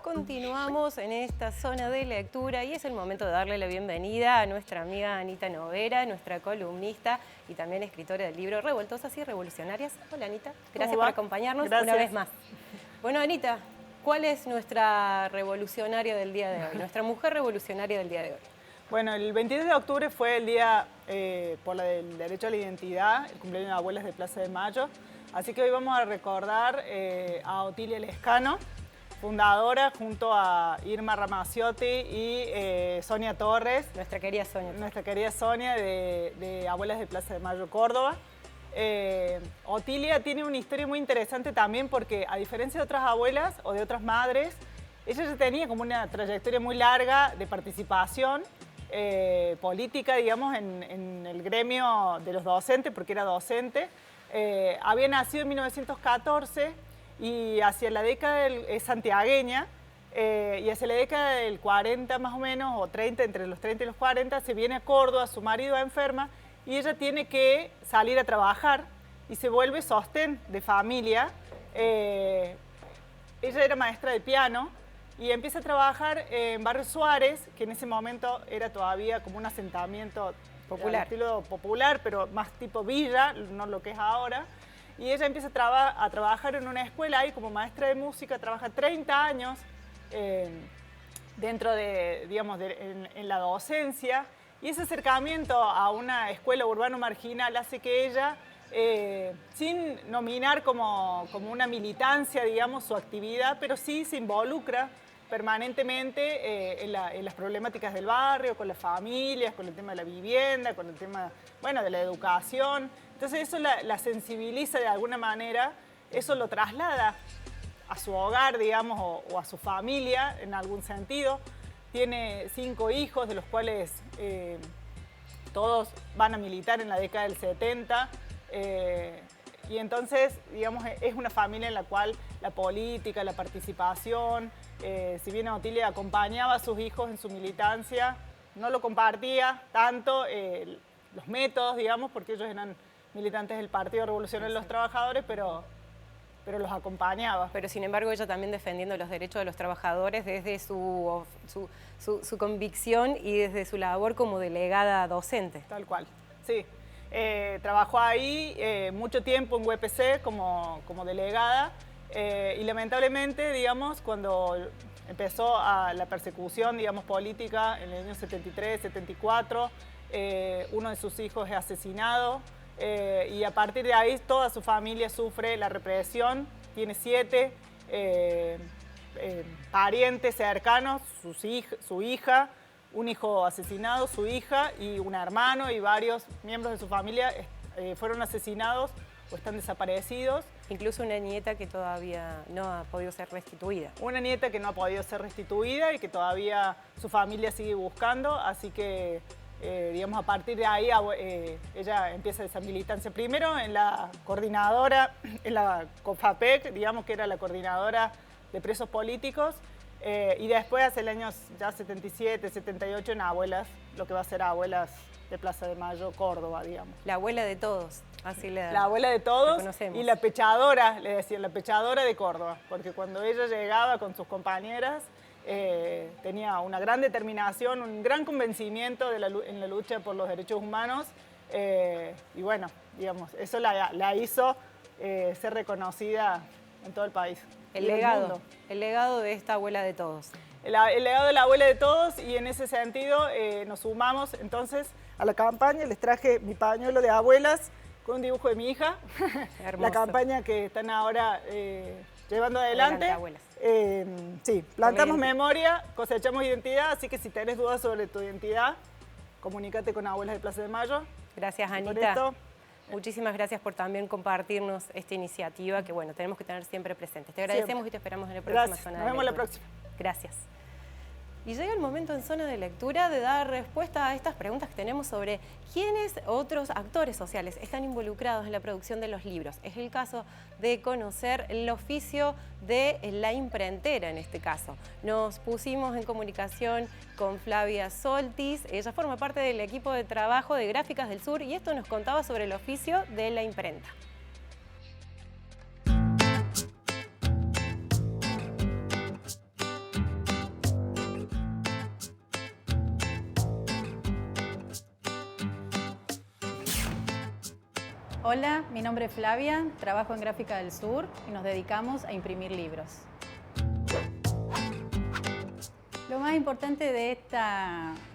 Continuamos en esta zona de lectura y es el momento de darle la bienvenida a nuestra amiga Anita Noguera, nuestra columnista y también escritora del libro Revoltosas y Revolucionarias. Hola Anita, gracias por acompañarnos una vez más. Bueno Anita, ¿cuál es nuestra revolucionaria del día de hoy, nuestra mujer revolucionaria del día de hoy? Bueno, el 23 de octubre fue el día por el derecho a la identidad, el cumpleaños de Abuelas de Plaza de Mayo. Así que hoy vamos a recordar a Otilia Lescano, fundadora junto a Irma Ramaciotti y Sonia Torres. Nuestra querida Sonia. Nuestra querida Sonia de Abuelas de Plaza de Mayo, Córdoba. Otilia tiene una historia muy interesante también porque, a diferencia de otras abuelas o de otras madres, ella ya tenía como una trayectoria muy larga de participación política, digamos, en el gremio de los docentes, porque era docente. Había nacido en 1914 y hacia la década es santiagueña, y hacia la década del 40 más o menos, o 30, entre los 30 y los 40, se viene a Córdoba, su marido va enferma, y ella tiene que salir a trabajar y se vuelve sostén de familia. Ella era maestra de piano y empieza a trabajar en Barrio Suárez, que en ese momento era todavía como un asentamiento popular, estilo popular, pero más tipo villa, no lo que es ahora. Y ella empieza a trabajar en una escuela ahí como maestra de música, trabaja 30 años dentro de, digamos, en la docencia. Y ese acercamiento a una escuela urbano marginal hace que ella, sin nominar como una militancia, digamos, su actividad, pero sí se involucra permanentemente en las problemáticas del barrio, con las familias, con el tema de la vivienda, con el tema, bueno, de la educación. Entonces eso la sensibiliza de alguna manera, eso lo traslada a su hogar, digamos, o a su familia en algún sentido. Tiene 5 hijos, de los cuales todos van a militar en la década del 70. Y entonces, digamos, es una familia en la cual la política, la participación, si bien Otilia acompañaba a sus hijos en su militancia, no lo compartía tanto los métodos, digamos, porque ellos eran militantes del Partido Revolucionario de los Trabajadores, pero los acompañaba. Pero sin embargo ella también defendiendo los derechos de los trabajadores desde su convicción y desde su labor como delegada docente. Tal cual, sí. Trabajó ahí mucho tiempo en UPC como delegada y lamentablemente, digamos, cuando empezó la persecución, digamos, política en el año 73, 74, uno de sus hijos es asesinado. Y a partir de ahí toda su familia sufre la represión, tiene 7 parientes cercanos, su hija, un hijo asesinado, su hija y un hermano y varios miembros de su familia fueron asesinados o están desaparecidos. Incluso una nieta que todavía no ha podido ser restituida. Una nieta que no ha podido ser restituida y que todavía su familia sigue buscando, así que digamos, a partir de ahí ella empieza esa militancia primero en la coordinadora, en la COFAPEC, digamos que era la coordinadora de presos políticos, y después hace el año ya 77, 78 en Abuelas, lo que va a ser Abuelas de Plaza de Mayo, Córdoba, digamos. La abuela de todos, así la abuela de todos y la pechadora, le decían, la pechadora de Córdoba, porque cuando ella llegaba con sus compañeras, tenía una gran determinación, un gran convencimiento en la lucha por los derechos humanos y bueno, digamos, eso la hizo ser reconocida en todo el país. El legado de esta abuela de todos. El legado de la abuela de todos y en ese sentido nos sumamos entonces a la campaña. Les traje mi pañuelo de abuelas con un dibujo de mi hija. La campaña que están ahora llevando adelante. Abuelas. Sí, plantamos memoria, cosechamos identidad, así que si tenés dudas sobre tu identidad, comunícate con Abuelas de Plaza de Mayo. Gracias, Anita. Muchísimas gracias por también compartirnos esta iniciativa que, bueno, tenemos que tener siempre presentes. Te agradecemos y te esperamos en la próxima zona de lectura. Nos vemos la próxima. Gracias. Y llega el momento en Zona de Lectura de dar respuesta a estas preguntas que tenemos sobre quiénes otros actores sociales están involucrados en la producción de los libros. Es el caso de conocer el oficio de la imprentera en este caso. Nos pusimos en comunicación con Flavia Soltis, ella forma parte del equipo de trabajo de Gráficas del Sur y esto nos contaba sobre el oficio de la imprenta. Hola, mi nombre es Flavia, trabajo en Gráfica del Sur y nos dedicamos a imprimir libros. Lo más importante de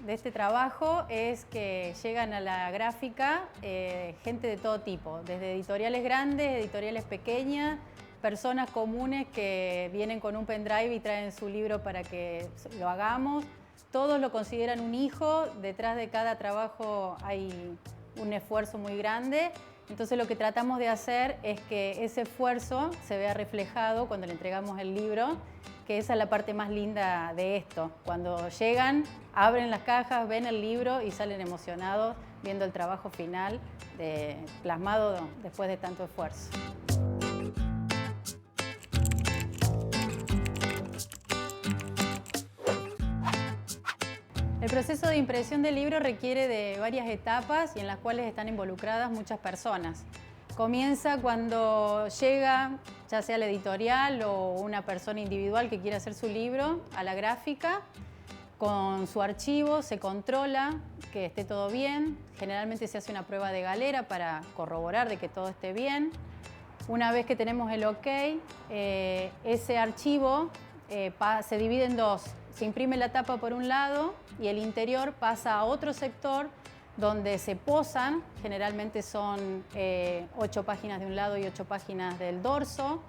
este trabajo es que llegan a la gráfica gente de todo tipo, desde editoriales grandes, editoriales pequeñas, personas comunes que vienen con un pendrive y traen su libro para que lo hagamos. Todos lo consideran un hijo, detrás de cada trabajo hay un esfuerzo muy grande. Entonces lo que tratamos de hacer es que ese esfuerzo se vea reflejado cuando le entregamos el libro, que esa es la parte más linda de esto. Cuando llegan, abren las cajas, ven el libro y salen emocionados viendo el trabajo final plasmado después de tanto esfuerzo. El proceso de impresión del libro requiere de varias etapas y en las cuales están involucradas muchas personas. Comienza cuando llega, ya sea la editorial o una persona individual que quiera hacer su libro, a la gráfica. Con su archivo se controla que esté todo bien. Generalmente se hace una prueba de galera para corroborar de que todo esté bien. Una vez que tenemos el OK, ese archivo se divide en dos. Se imprime la tapa por un lado y el interior pasa a otro sector donde se posan, generalmente son 8 páginas de un lado y 8 páginas del dorso.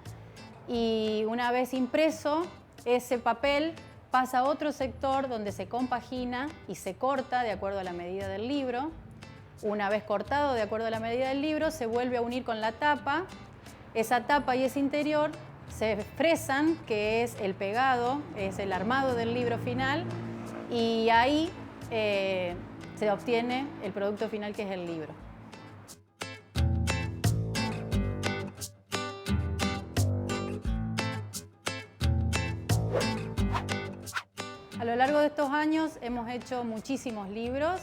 Y una vez impreso, ese papel pasa a otro sector donde se compagina y se corta de acuerdo a la medida del libro. Una vez cortado de acuerdo a la medida del libro, se vuelve a unir con la tapa. Esa tapa y ese interior se fresan, que es el pegado, es el armado del libro final, y ahí se obtiene el producto final, que es el libro. A lo largo de estos años hemos hecho muchísimos libros,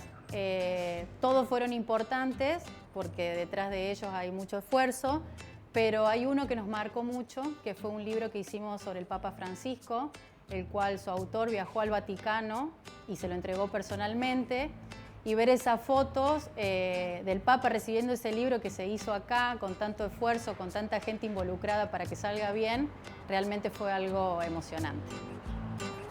todos fueron importantes porque detrás de ellos hay mucho esfuerzo. Pero hay uno que nos marcó mucho, que fue un libro que hicimos sobre el Papa Francisco, el cual su autor viajó al Vaticano y se lo entregó personalmente. Y ver esas fotos del Papa recibiendo ese libro que se hizo acá, con tanto esfuerzo, con tanta gente involucrada para que salga bien, realmente fue algo emocionante.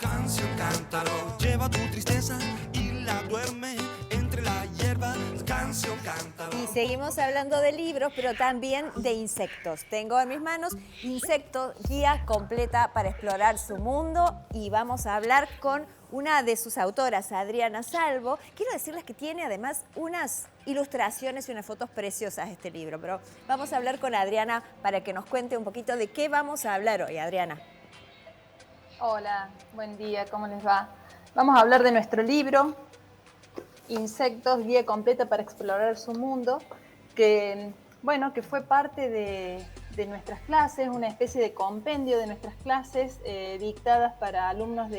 Canción, cántalo, lleva tu tristeza y la duerme entre la hierba. Canción, cántalo. Y seguimos hablando de libros, pero también de insectos. Tengo en mis manos Insectos, guía completa para explorar su mundo, y vamos a hablar con una de sus autoras, Adriana Salvo. Quiero decirles que tiene además unas ilustraciones y unas fotos preciosas este libro, pero vamos a hablar con Adriana para que nos cuente un poquito de qué vamos a hablar hoy. Adriana. Hola, buen día, ¿cómo les va? Vamos a hablar de nuestro libro, Insectos, guía completa para explorar su mundo, que fue parte de nuestras clases, una especie de compendio de nuestras clases dictadas para alumnos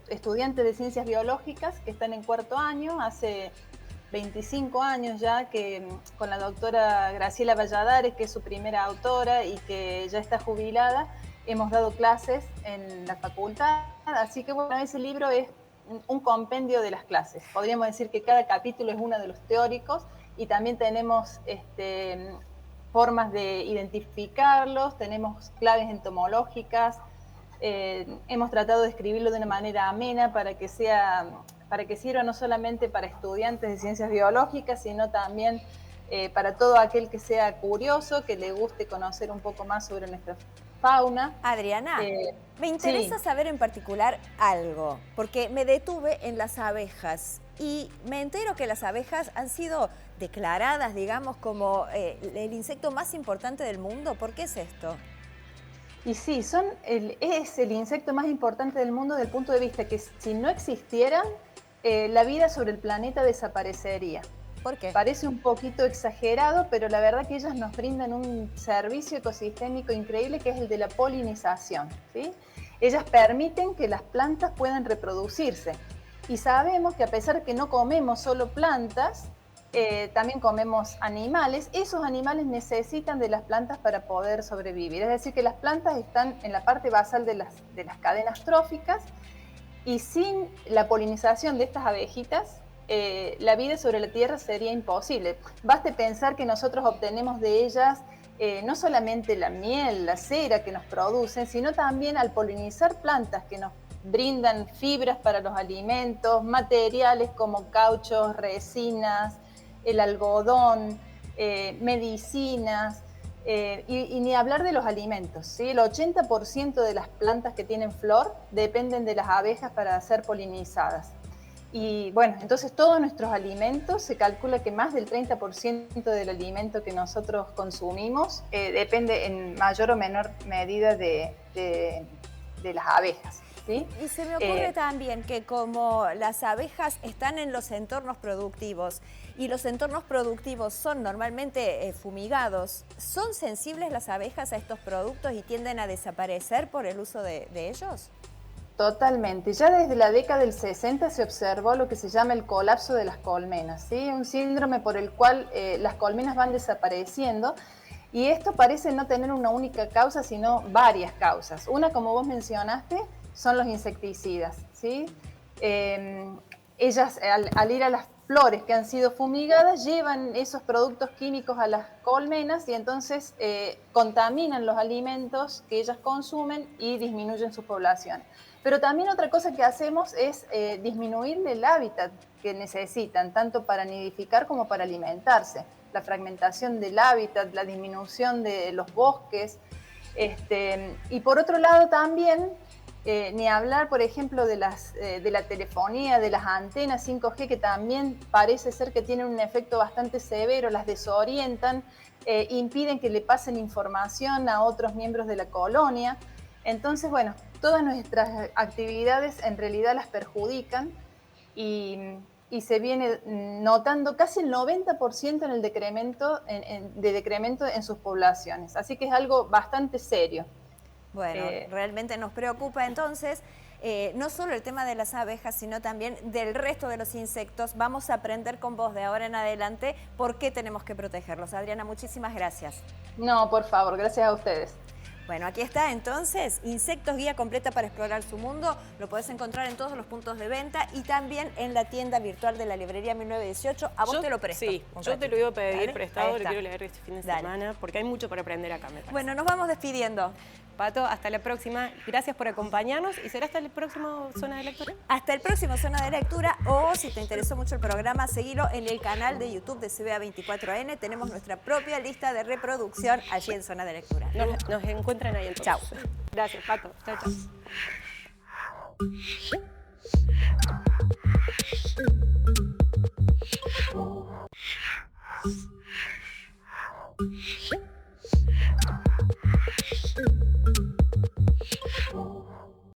estudiantes de ciencias biológicas que están en cuarto año. Hace 25 años ya que con la doctora Graciela Valladares, que es su primera autora y que ya está jubilada, hemos dado clases en la facultad, así que ese libro es un compendio de las clases. Podríamos decir que cada capítulo es uno de los teóricos y también tenemos formas de identificarlos, tenemos claves entomológicas, hemos tratado de escribirlo de una manera amena para que sirva no solamente para estudiantes de ciencias biológicas, sino también para todo aquel que sea curioso, que le guste conocer un poco más sobre nuestra fauna. Adriana, me interesa saber en particular algo, porque me detuve en las abejas y me entero que las abejas han sido declaradas, digamos, como el insecto más importante del mundo. ¿Por qué es esto? Y sí, es el insecto más importante del mundo desde el punto de vista que si no existieran, la vida sobre el planeta desaparecería. ¿Por qué? Parece un poquito exagerado, pero la verdad que ellas nos brindan un servicio ecosistémico increíble que es el de la polinización, ¿sí? Ellas permiten que las plantas puedan reproducirse. Y sabemos que a pesar de que no comemos solo plantas, también comemos animales. Esos animales necesitan de las plantas para poder sobrevivir. Es decir, que las plantas están en la parte basal de las cadenas tróficas y sin la polinización de estas abejitas, la vida sobre la Tierra sería imposible. Baste pensar que nosotros obtenemos de ellas no solamente la miel, la cera que nos producen, sino también al polinizar plantas que nos brindan fibras para los alimentos, materiales como cauchos, resinas, el algodón, medicinas, y ni hablar de los alimentos, ¿sí? El 80% de las plantas que tienen flor dependen de las abejas para ser polinizadas. Y bueno, entonces todos nuestros alimentos, se calcula que más del 30% del alimento que nosotros consumimos depende en mayor o menor medida de las abejas, ¿sí? Y se me ocurre también que como las abejas están en los entornos productivos y los entornos productivos son normalmente fumigados, ¿son sensibles las abejas a estos productos y tienden a desaparecer por el uso de ellos? Totalmente. Ya desde la década del 60 se observó lo que se llama el colapso de las colmenas, ¿sí? Un síndrome por el cual las colmenas van desapareciendo y esto parece no tener una única causa, sino varias causas. Una, como vos mencionaste, son los insecticidas, ¿sí? Ellas, al ir a las flores que han sido fumigadas, llevan esos productos químicos a las colmenas y entonces contaminan los alimentos que ellas consumen y disminuyen su población. Pero también otra cosa que hacemos es disminuir el hábitat que necesitan, tanto para nidificar como para alimentarse. La fragmentación del hábitat, la disminución de los bosques. Y por otro lado también, ni hablar, por ejemplo, de la telefonía, de las antenas 5G, que también parece ser que tienen un efecto bastante severo, las desorientan, impiden que le pasen información a otros miembros de la colonia. Entonces, bueno, todas nuestras actividades en realidad las perjudican y se viene notando casi el 90% en el decremento en sus poblaciones. Así que es algo bastante serio. Bueno, realmente nos preocupa entonces no solo el tema de las abejas, sino también del resto de los insectos. Vamos a aprender con vos de ahora en adelante por qué tenemos que protegerlos. Adriana, muchísimas gracias. No, por favor, gracias a ustedes. Bueno, aquí está entonces, Insectos, guía completa para explorar su mundo. Lo podés encontrar en todos los puntos de venta y también en la tienda virtual de la librería 1918. A vos te lo presto. Sí, yo te lo iba a pedir. Dale, prestado, lo quiero leer este fin de Dale. semana, porque hay mucho para aprender acá, me parece. Bueno, nos vamos despidiendo. Pato, hasta la próxima. Gracias por acompañarnos y será hasta el próximo Zona de Lectura. Hasta el próximo Zona de Lectura, o si te interesó mucho el programa, seguilo en el canal de YouTube de CBA24N. Tenemos nuestra propia lista de reproducción allí en Zona de Lectura. Nos encuentran ahí entonces. Chao. Gracias, Pato. Chao, chao.